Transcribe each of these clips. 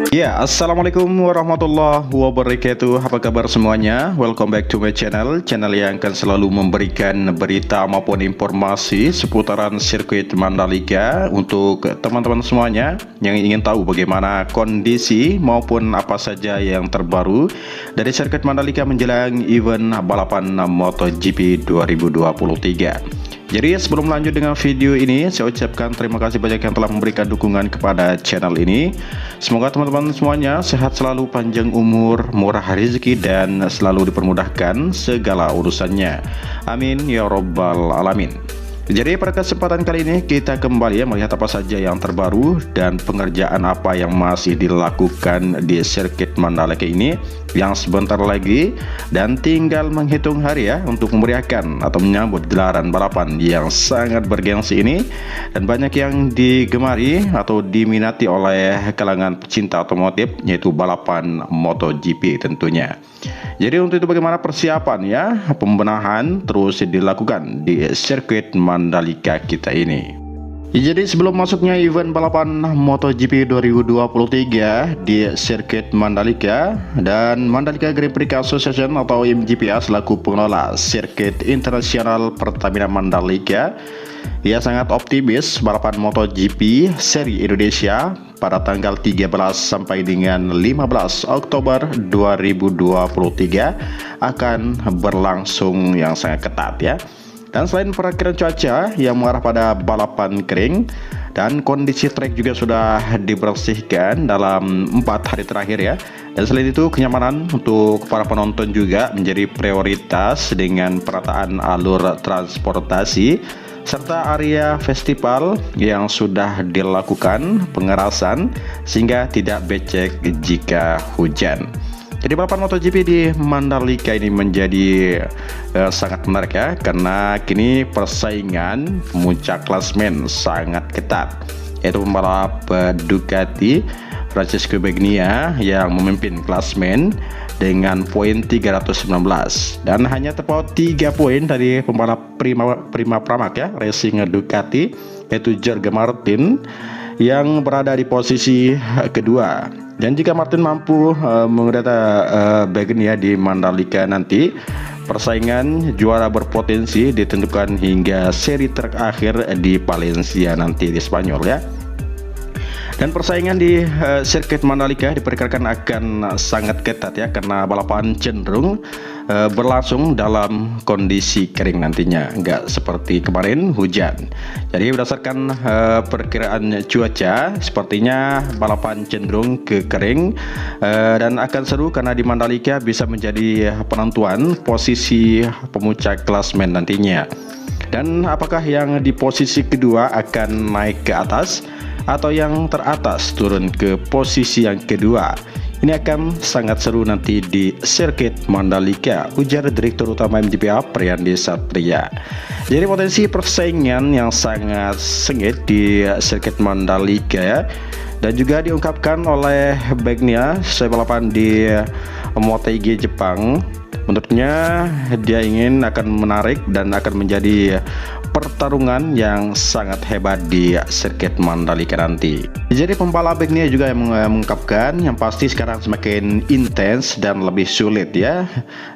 Ya, assalamualaikum warahmatullahi wabarakatuh. Apa kabar semuanya? Welcome back to my channel yang akan selalu memberikan berita maupun informasi seputaran sirkuit Mandalika untuk teman-teman semuanya yang ingin tahu bagaimana kondisi maupun apa saja yang terbaru dari sirkuit Mandalika menjelang event balapan MotoGP 2023. Jadi sebelum lanjut dengan video ini, saya ucapkan terima kasih banyak yang telah memberikan dukungan kepada channel ini. Semoga teman-teman semuanya sehat selalu, panjang umur, murah rezeki, dan selalu dipermudahkan segala urusannya. Amin ya robbal alamin. Jadi pada kesempatan kali ini kita kembali melihat apa saja yang terbaru dan pengerjaan apa yang masih dilakukan di sirkuit Mandalika ini yang sebentar lagi dan tinggal menghitung hari untuk memeriahkan atau menyambut gelaran balapan yang sangat bergengsi ini dan banyak yang digemari atau diminati oleh kalangan pecinta otomotif, yaitu balapan MotoGP tentunya. Jadi untuk itu bagaimana persiapan pembenahan terus dilakukan di sirkuit Mandalika kita ini. Jadi sebelum masuknya event balapan MotoGP 2023 di sirkuit Mandalika dan Mandalika Grand Prix Association atau MGPA selaku pengelola sirkuit internasional Pertamina Mandalika, ia sangat optimis balapan MotoGP seri Indonesia pada tanggal 13 sampai dengan 15 Oktober 2023 akan berlangsung yang sangat ketat. Dan selain perakhiran cuaca yang mengarah pada balapan kering dan kondisi trek juga sudah dibersihkan dalam 4 hari terakhir. Dan selain itu kenyamanan untuk para penonton juga menjadi prioritas dengan perataan alur transportasi serta area festival yang sudah dilakukan pengerasan sehingga tidak becek jika hujan. Jadi balapan MotoGP di Mandalika ini menjadi sangat menarik karena kini persaingan puncak klasmen sangat ketat, yaitu pembalap Ducati Francesco Bagnaia yang memimpin klasmen dengan poin 319 dan hanya terpaut 3 poin dari pembalap Prima Pramac Racing Ducati, yaitu Jorge Martin yang berada di posisi kedua. Dan jika Martin mampu mengendata Bagnaia di Mandalika nanti, persaingan juara berpotensi ditentukan hingga seri terakhir di Valencia nanti di Spanyol Dan persaingan di sirkuit Mandalika diperkirakan akan sangat ketat karena balapan cenderung berlangsung dalam kondisi kering nantinya, nggak seperti kemarin hujan. Jadi berdasarkan perkiraan cuaca, sepertinya balapan cenderung ke kering dan akan seru karena di Mandalika bisa menjadi penentuan posisi pemuncak klasmen nantinya. Dan apakah yang di posisi kedua akan naik ke atas atau yang teratas turun ke posisi yang kedua? Ini akan sangat seru nanti di sirkuit Mandalika, ujar Direktur Utama MGPA Priyandi Satria. Jadi potensi persaingan yang sangat sengit di sirkuit Mandalika dan juga diungkapkan oleh Bagnaia setelah balapan di MotoGP Jepang. Menurutnya dia ingin akan menarik dan akan menjadi pertarungan yang sangat hebat di sirkuit Mandalika nanti. Jadi pembalap Bagnaia juga yang mengungkapkan yang pasti sekarang semakin intens dan lebih sulit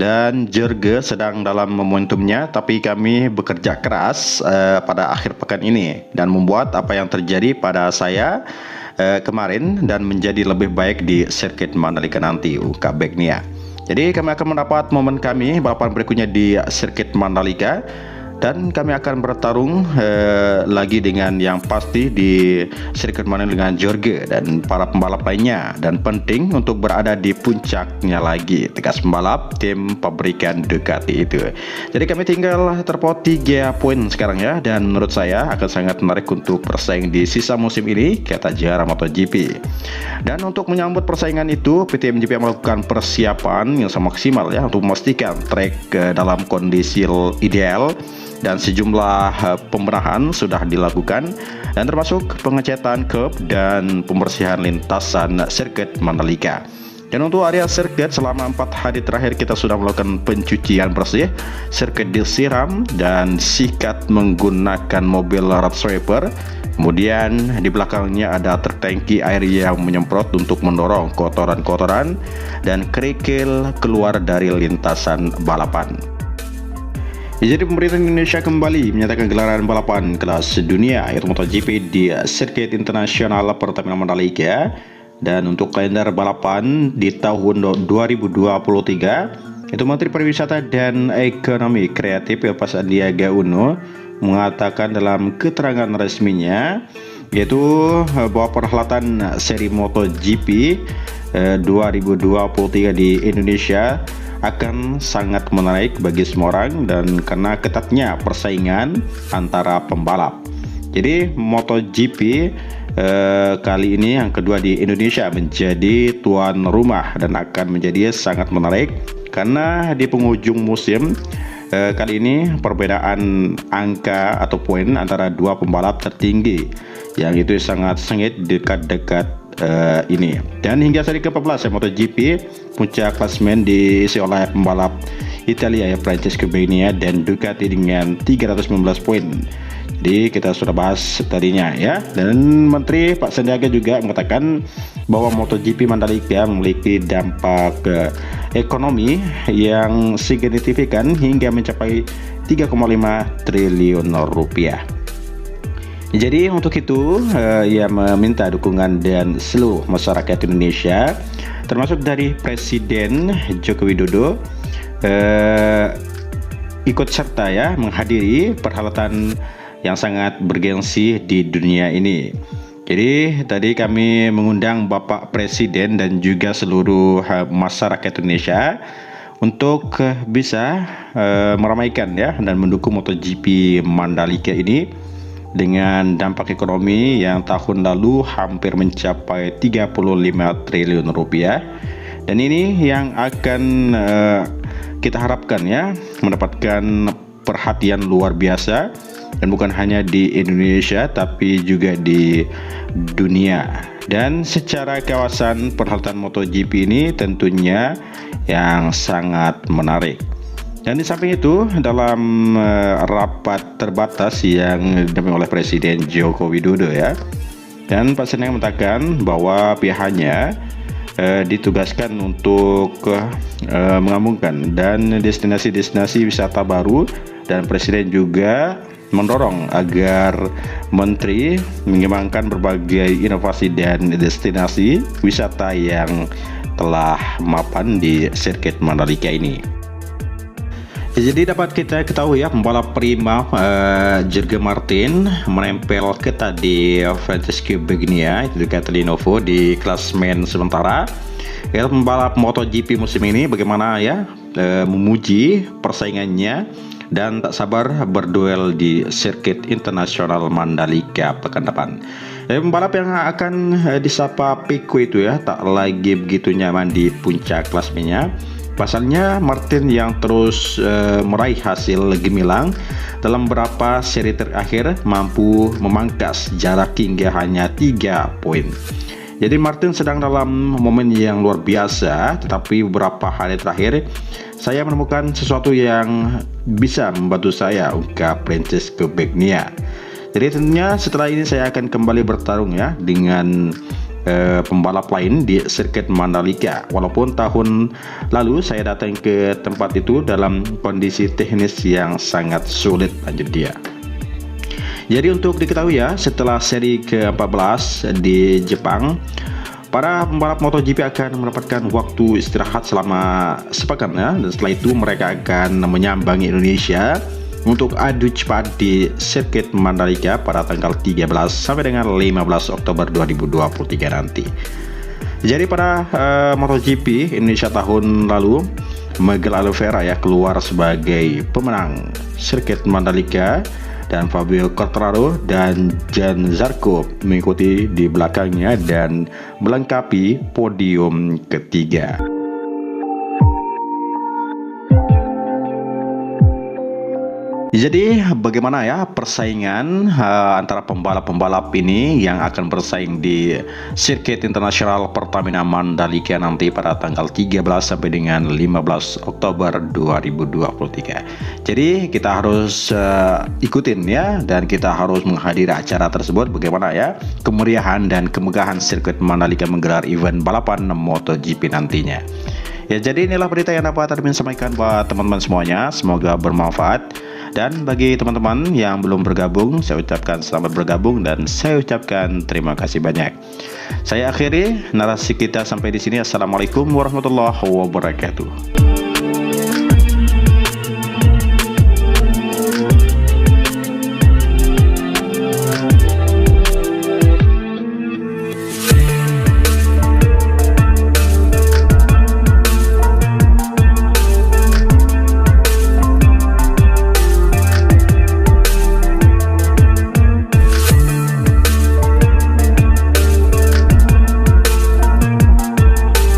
dan Jorge sedang dalam momentumnya, tapi kami bekerja keras pada akhir pekan ini dan membuat apa yang terjadi pada saya kemarin dan menjadi lebih baik di sirkuit Mandalika nanti, ungkap Bagnaia. Jadi kami akan mendapat momen kami balapan berikutnya di sirkuit Mandalika Dan kami akan bertarung lagi dengan yang pasti di sirkuit Mandalika dengan Jorge dan para pembalap lainnya. Dan penting untuk berada di puncaknya lagi, tegas pembalap tim pabrikan Ducati itu. Jadi kami tinggal terpaut 3 poin sekarang ya. Dan menurut saya akan sangat menarik untuk bersaing di sisa musim ini, kata juara MotoGP. Dan untuk menyambut persaingan itu, PT MGP melakukan persiapan yang sangat maksimal ya untuk memastikan trek dalam kondisi ideal. Dan sejumlah pembenahan sudah dilakukan, dan termasuk pengecatan curb dan pembersihan lintasan sirkuit Mandalika. Dan untuk area sirkuit selama 4 hari terakhir kita sudah melakukan pencucian bersih, sirkuit disiram dan sikat menggunakan mobil road sweeper. Kemudian di belakangnya ada truk tangki air yang menyemprot untuk mendorong kotoran-kotoran dan kerikil keluar dari lintasan balapan. Jadi pemerintah Indonesia kembali menyatakan gelaran balapan kelas dunia yaitu MotoGP di sirkuit internasional Pertamina Mandalika. Dan untuk kalender balapan di tahun 2023 itu Menteri Pariwisata dan Ekonomi Kreatif Bapak Sandiaga Uno mengatakan dalam keterangan resminya yaitu bahwa perhelatan seri MotoGP 2023 di Indonesia akan sangat menarik bagi semua orang dan karena ketatnya persaingan antara pembalap. Jadi MotoGP kali ini yang kedua di Indonesia menjadi tuan rumah dan akan menjadi sangat menarik karena di penghujung musim kali ini perbedaan angka atau poin antara dua pembalap tertinggi yang itu sangat sengit dekat-dekat ini. Dan hingga seri ke-14 MotoGP, puncak klasemen diisi oleh pembalap Italia ya Francesco Bagnaia dan Ducati dengan 319 poin. Jadi kita sudah bahas tadinya ya. Dan Menteri Pak Sandiaga juga mengatakan bahwa MotoGP Mandalika memiliki dampak ekonomi yang signifikan hingga mencapai 3,5 triliun rupiah. Jadi untuk itu ia meminta dukungan dan seluruh masyarakat Indonesia termasuk dari Presiden Joko Widodo ikut serta ya menghadiri perhelatan yang sangat bergengsi di dunia ini. Jadi tadi kami mengundang Bapak Presiden dan juga seluruh masyarakat Indonesia untuk bisa meramaikan ya dan mendukung MotoGP Mandalika ini dengan dampak ekonomi yang tahun lalu hampir mencapai 35 triliun rupiah. Dan ini yang akan kita harapkan ya mendapatkan perhatian luar biasa dan bukan hanya di Indonesia tapi juga di dunia. Dan secara kawasan perhelatan MotoGP ini tentunya yang sangat menarik. Dan di samping itu dalam rapat terbatas yang dipimpin oleh Presiden Joko Widodo ya, dan Pak Sandiaga mengatakan bahwa pihaknya ditugaskan untuk mengambungkan dan destinasi-destinasi wisata baru, dan Presiden juga mendorong agar Menteri mengembangkan berbagai inovasi dan destinasi wisata yang telah mapan di sirkuit Mandalika ini. Jadi dapat kita ketahui ya pembalap prima Jorge Martin menempel ketat di Francesco Bagnaia itu Ducati Lenovo di klasemen sementara. Ya, pembalap MotoGP musim ini bagaimana ya memuji persaingannya dan tak sabar berduel di sirkuit internasional Mandalika pekan depan. Pembalap yang akan disapa Pico itu ya tak lagi begitu nyaman di puncak klasemennya. Pasalnya Martin yang terus meraih hasil gemilang dalam beberapa seri terakhir mampu memangkas jarak hingga hanya 3 poin. Jadi Martin sedang dalam momen yang luar biasa, tetapi beberapa hari terakhir saya menemukan sesuatu yang bisa membantu saya, ungkap Francesco Bagnaia. Jadi tentunya setelah ini saya akan kembali bertarung ya dengan pembalap lain di sirkuit Mandalika. Walaupun tahun lalu saya datang ke tempat itu dalam kondisi teknis yang sangat sulit, lanjut dia. Jadi untuk diketahui ya, setelah seri ke-14 di Jepang, para pembalap MotoGP akan mendapatkan waktu istirahat selama sepekan ya, dan setelah itu mereka akan menyambangi Indonesia untuk adu cepat di sirkuit Mandalika pada tanggal 13 sampai dengan 15 Oktober 2023 nanti. Jadi pada MotoGP Indonesia tahun lalu, Miguel Oliveira ya keluar sebagai pemenang sirkuit Mandalika, dan Fabio Quartararo dan Jan Zarco mengikuti di belakangnya dan melengkapi podium ketiga. Jadi bagaimana ya persaingan antara pembalap-pembalap ini yang akan bersaing di sirkuit internasional Pertamina Mandalika nanti pada tanggal 13 sampai dengan 15 Oktober 2023. Jadi kita harus ikutin ya, dan kita harus menghadiri acara tersebut. Bagaimana ya kemeriahan dan kemegahan sirkuit Mandalika menggelar event balapan MotoGP nantinya. Ya, jadi inilah berita yang dapat admin sampaikan buat teman-teman semuanya. Semoga bermanfaat. Dan bagi teman-teman yang belum bergabung, saya ucapkan selamat bergabung dan saya ucapkan terima kasih banyak. Saya akhiri narasi kita sampai di sini. Assalamualaikum warahmatullahi wabarakatuh.